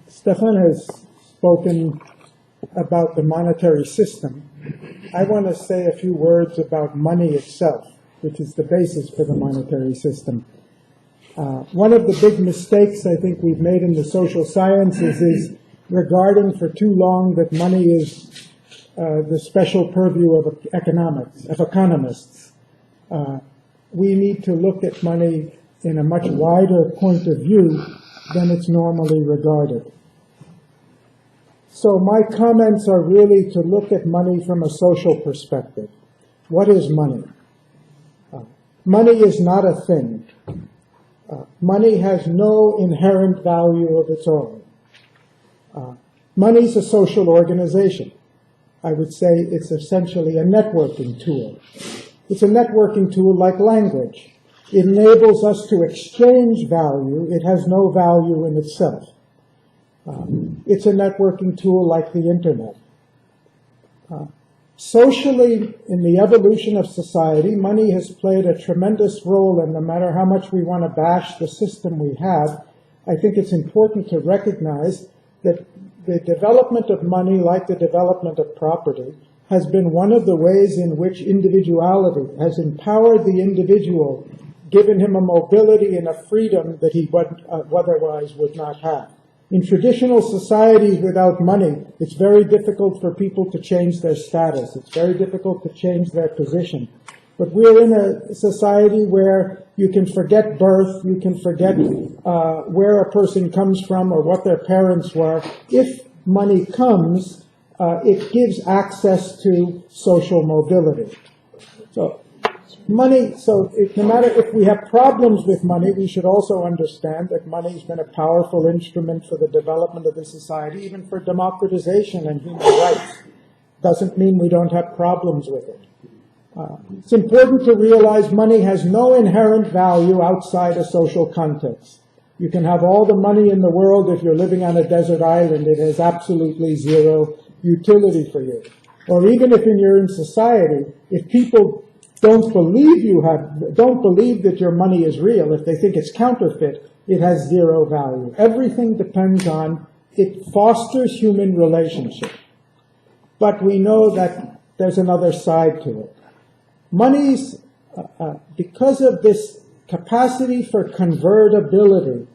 Stefan has spoken about the monetary system. I want to say a few words about money itself, which is the basis for the monetary system. One of the big mistakes I think we've made in the social sciences is regarding for too long that money is the special purview of economics, of economists. We need to look at money in a much wider point of view than it's normally regarded. So my comments are really to look at money from a social perspective. What is money? Money is not a thing. Money has no inherent value of its own. Money is a social organization. I would say it's essentially a networking tool. It's a networking tool like language. It enables us to exchange value. It has no value in itself. It's a networking tool like the internet. Socially, in the evolution of society, money has played a tremendous role, and no matter how much we want to bash the system we have, I think it's important to recognize that the development of money, like the development of property, has been one of the ways in which individuality has empowered the individual, given him a mobility and a freedom that he otherwise would not have. In traditional societies without money, it's very difficult for people to change their status. It's very difficult to change their position. But we're in a society where you can forget birth, you can forget where a person comes from or what their parents were. If money comes, it gives access to social mobility. So no matter if we have problems with money, we should also understand that money has been a powerful instrument for the development of the society, even for democratization and human rights. Doesn't mean we don't have problems with it. It's important to realize money has no inherent value outside a social context. You can have all the money in the world. If you're living on a desert island, it has absolutely zero utility for you. Or even if you're in society, if people don't believe that your money is real, if they think it's counterfeit, it has zero value. Everything depends on, it fosters human relationship. But we know that there's another side to it. Money's, because of this capacity for convertibility,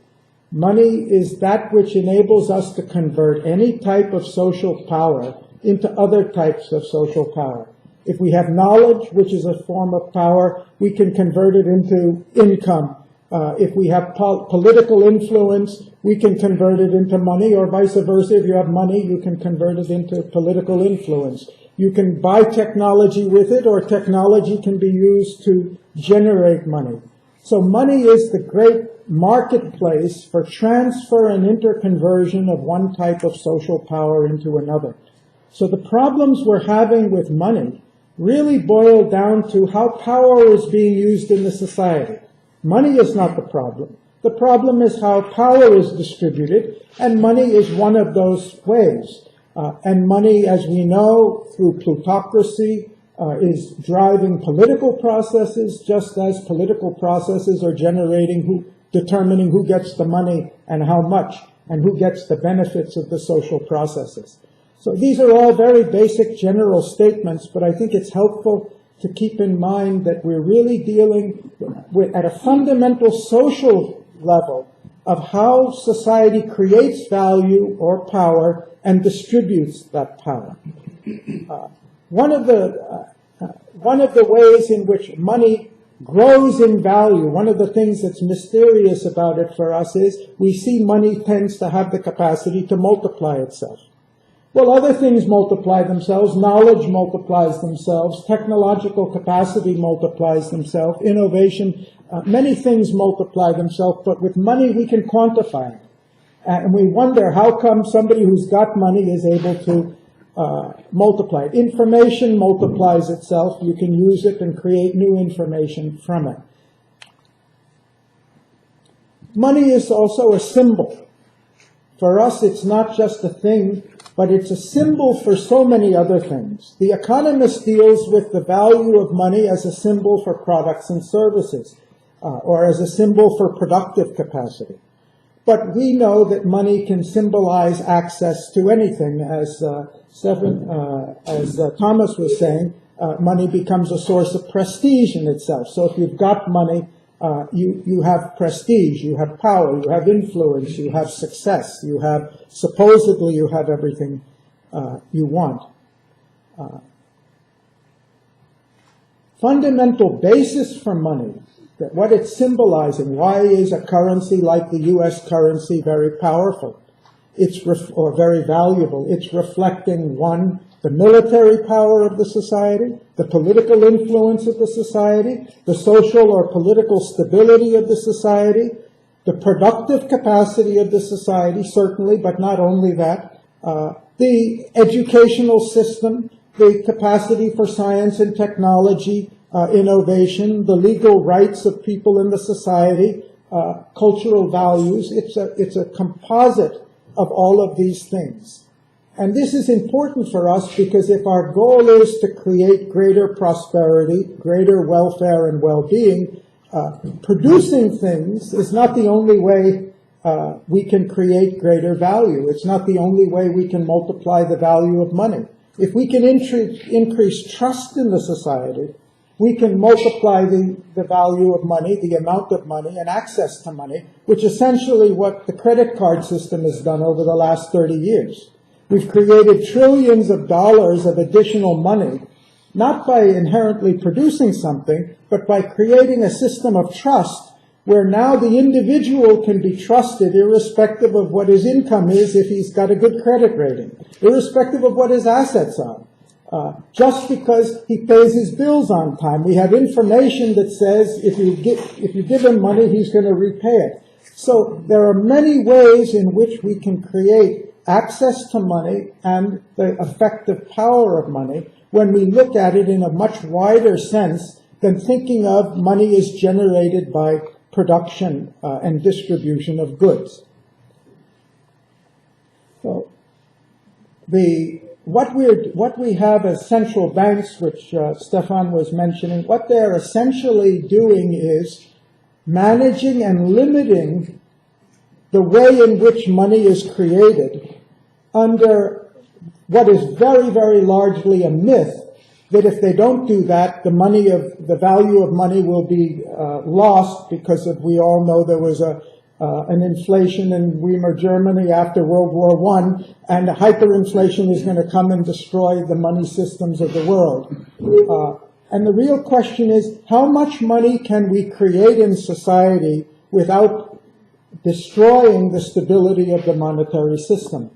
money is that which enables us to convert any type of social power into other types of social power. If we have knowledge, which is a form of power, we can convert it into income. If we have political influence, we can convert it into money, or vice versa. If you have money, you can convert it into political influence. You can buy technology with it, or technology can be used to generate money. So money is the great marketplace for transfer and interconversion of one type of social power into another. So the problems we're having with money really boil down to how power is being used in the society. Money is not the problem. The problem is how power is distributed, and money is one of those ways. And money, as we know, through plutocracy, is driving political processes, just as political processes are determining who gets the money and how much, and who gets the benefits of the social processes. So these are all very basic general statements, but I think it's helpful to keep in mind that we're really dealing with, at a fundamental social level, of how society creates value or power and distributes that power. One of the ways in which money grows in value, one of the things that's mysterious about it for us is we see money tends to have the capacity to multiply itself. Well, other things multiply themselves. Knowledge multiplies themselves. Technological capacity multiplies themselves. Innovation, many things multiply themselves, but with money we can quantify it. And we wonder how come somebody who's got money is able to multiply it. Information multiplies itself. You can use it and create new information from it. Money is also a symbol. For us, it's not just a thing, but it's a symbol for so many other things. The Economist deals with the value of money as a symbol for products and services, or as a symbol for productive capacity. But we know that money can symbolize access to anything. As Thomas was saying, money becomes a source of prestige in itself. So if you've got money, you have prestige, you have power, you have influence, you have success, supposedly you have everything you want. Fundamental basis for money, that what it's symbolizing, why is a currency like the U.S. currency very powerful? Or very valuable. It's reflecting, one, the military power of the society, the political influence of the society, the social or political stability of the society, the productive capacity of the society, certainly, but not only that, the educational system, the capacity for science and technology, innovation, the legal rights of people in the society, cultural values. It's a composite of all of these things. And this is important for us because if our goal is to create greater prosperity, greater welfare and well-being, producing things is not the only way we can create greater value. It's not the only way we can multiply the value of money. If we can increase trust in the society, we can multiply the value of money, the amount of money, and access to money, which essentially what the credit card system has done over the last 30 years. We've created trillions of dollars of additional money, not by inherently producing something, but by creating a system of trust where now the individual can be trusted irrespective of what his income is if he's got a good credit rating, irrespective of what his assets are. Just because he pays his bills on time. We have information that says if you give him money, he's going to repay it. So there are many ways in which we can create access to money and the effective power of money when we look at it in a much wider sense than thinking of money as generated by production and distribution of goods. So what we have as central banks, which Stefan was mentioning, what they're essentially doing is managing and limiting the way in which money is created under what is very, very largely a myth, that if they don't do that, the value of money will be lost because we all know there was an inflation in Weimar Germany after World War I, and hyperinflation is going to come and destroy the money systems of the world. And the real question is, how much money can we create in society without destroying the stability of the monetary system?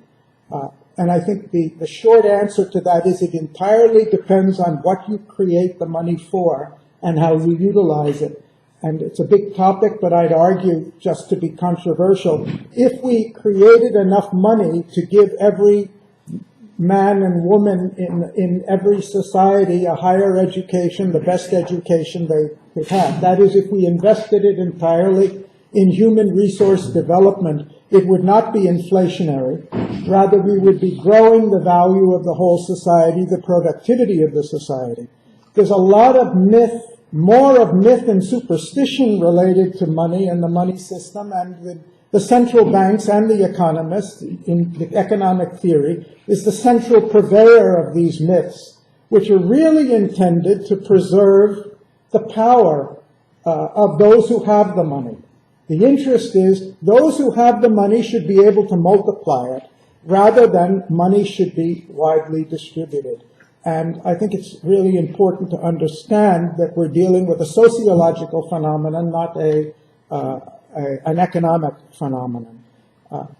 And I think the short answer to that is it entirely depends on what you create the money for and how you utilize it. And it's a big topic, but I'd argue, just to be controversial, if we created enough money to give every man and woman in every society a higher education, the best education they could have, that is, if we invested it entirely in human resource development, it would not be inflationary. Rather, we would be growing the value of the whole society, the productivity of the society. There's a lot of more of myth and superstition related to money and the money system, and the central banks and the economists in the economic theory is the central purveyor of these myths, which are really intended to preserve the power of those who have the money. The interest is those who have the money should be able to multiply it rather than money should be widely distributed. And I think it's really important to understand that we're dealing with a sociological phenomenon, not an economic phenomenon.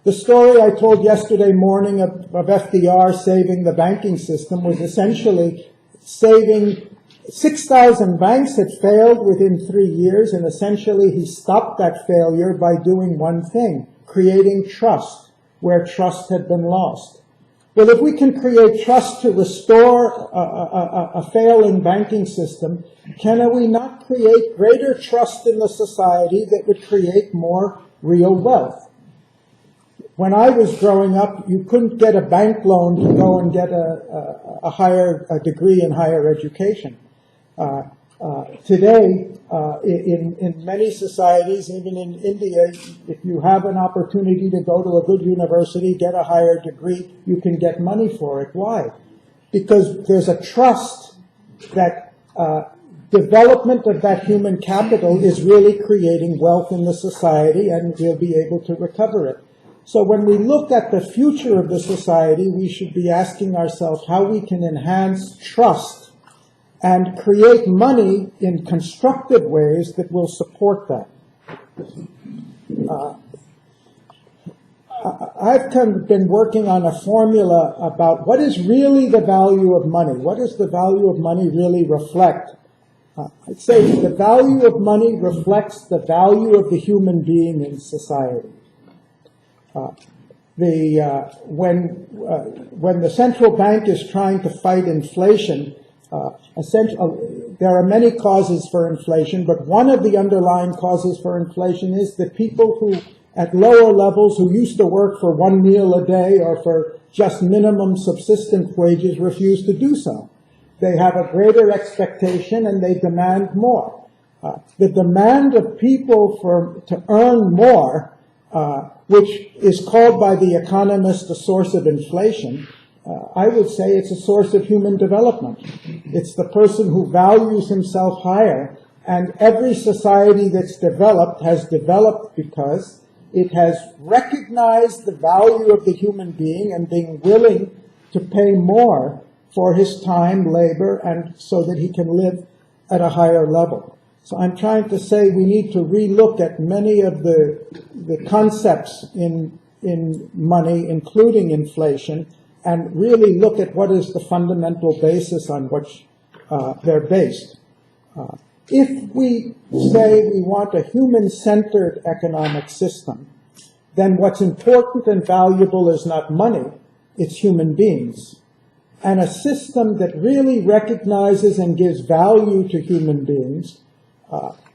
The story I told yesterday morning of FDR saving the banking system was essentially saving 6,000 banks had failed within 3 years, and essentially he stopped that failure by doing one thing, creating trust where trust had been lost. Well, if we can create trust to restore a failing banking system, can we not create greater trust in the society that would create more real wealth? When I was growing up, you couldn't get a bank loan to go and get a degree in higher education. Today, in many societies, even in India, if you have an opportunity to go to a good university, get a higher degree, you can get money for it. Why? Because there's a trust that development of that human capital is really creating wealth in the society, and we'll be able to recover it. So when we look at the future of the society, we should be asking ourselves how we can enhance trust and create money in constructive ways that will support that. I've been working on a formula about what is really the value of money. What does the value of money really reflect? I'd say the value of money reflects the value of the human being in society. When the central bank is trying to fight inflation, there are many causes for inflation, but one of the underlying causes for inflation is that people who, at lower levels, who used to work for one meal a day or for just minimum subsistence wages, refuse to do so. They have a greater expectation and they demand more. The demand of people to earn more, which is called by the economist a source of inflation, I would say it's a source of human development. It's the person who values himself higher, and every society that's developed has developed because it has recognized the value of the human being and being willing to pay more for his time, labor, and so that he can live at a higher level. So I'm trying to say we need to relook at many of the concepts in money, including inflation, and really look at what is the fundamental basis on which they're based. If we say we want a human-centered economic system, then what's important and valuable is not money, it's human beings. And a system that really recognizes and gives value to human beings,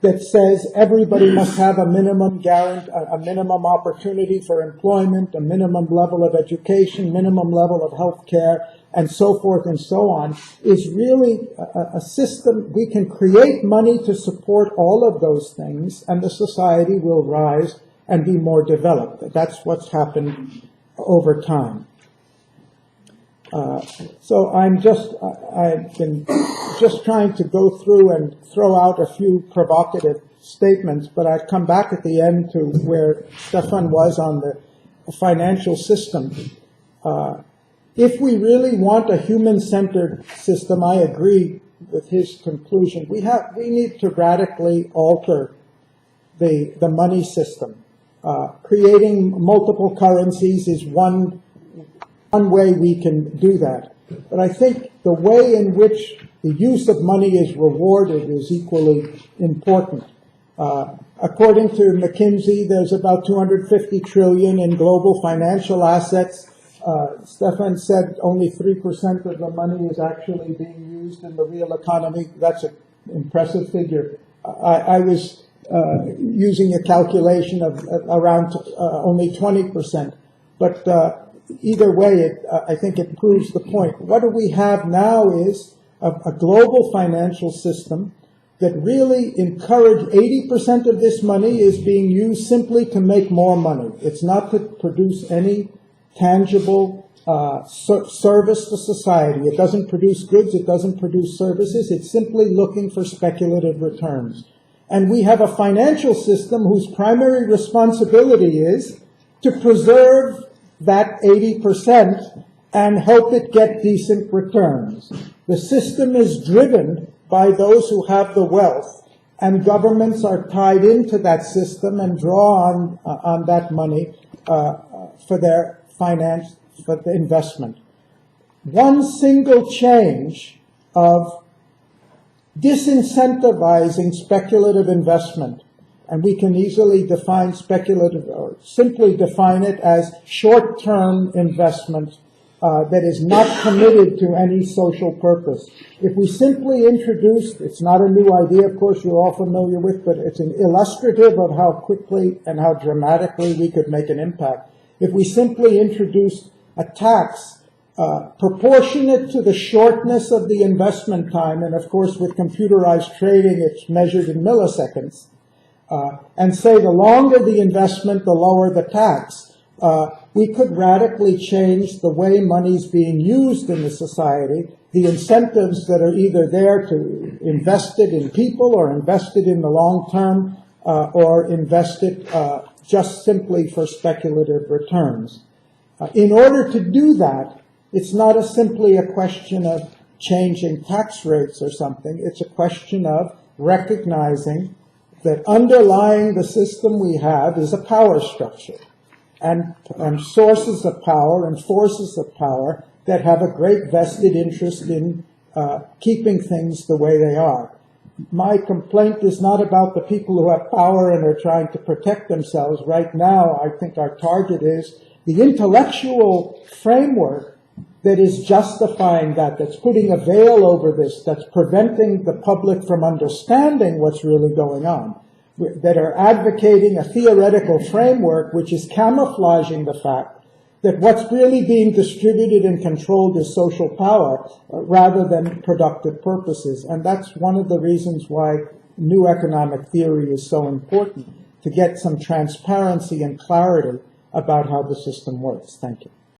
that says everybody must have a minimum opportunity for employment, a minimum level of education, minimum level of health care, and so forth and so on, is really a system. We can create money to support all of those things, and the society will rise and be more developed. That's what's happened over time. So I've been just trying to go through and throw out a few provocative statements, but I've come back at the end to where Stefan was on the financial system. If we really want a human-centered system, I agree with his conclusion. We need to radically alter the money system. Creating multiple currencies is one way we can do that. But I think the way in which the use of money is rewarded is equally important. According to McKinsey, there's about 250 trillion in global financial assets. Stefan said only 3% of the money is actually being used in the real economy. That's an impressive figure. I was using a calculation of around only 20%. But either way, I think it proves the point. What do we have now is a global financial system that really encourage 80% of this money is being used simply to make more money. It's not to produce any tangible service to society. It doesn't produce goods. It doesn't produce services. It's simply looking for speculative returns. And we have a financial system whose primary responsibility is to preserve that 80% and help it get decent returns. The system is driven by those who have the wealth, and governments are tied into that system and draw on that money for their finance, for the investment. One single change of disincentivizing speculative investment, and we can easily define speculative, or simply define it as short-term investment that is not committed to any social purpose. If we simply introduce, it's not a new idea, of course, you're all familiar with, but it's an illustrative of how quickly and how dramatically we could make an impact. If we simply introduce a tax proportionate to the shortness of the investment time, and of course with computerized trading it's measured in milliseconds, and say the longer the investment, the lower the tax, we could radically change the way money's being used in the society, the incentives that are either there to invest it in people or invest it in the long term or invest it just simply for speculative returns. In order to do that, it's not simply a question of changing tax rates or something. It's a question of recognizing that underlying the system we have is a power structure and sources of power and forces of power that have a great vested interest in keeping things the way they are. My complaint is not about the people who have power and are trying to protect themselves. Right now, I think our target is the intellectual framework that is justifying that, that's putting a veil over this, that's preventing the public from understanding what's really going on, that are advocating a theoretical framework which is camouflaging the fact that what's really being distributed and controlled is social power rather than productive purposes. And that's one of the reasons why new economic theory is so important, to get some transparency and clarity about how the system works. Thank you.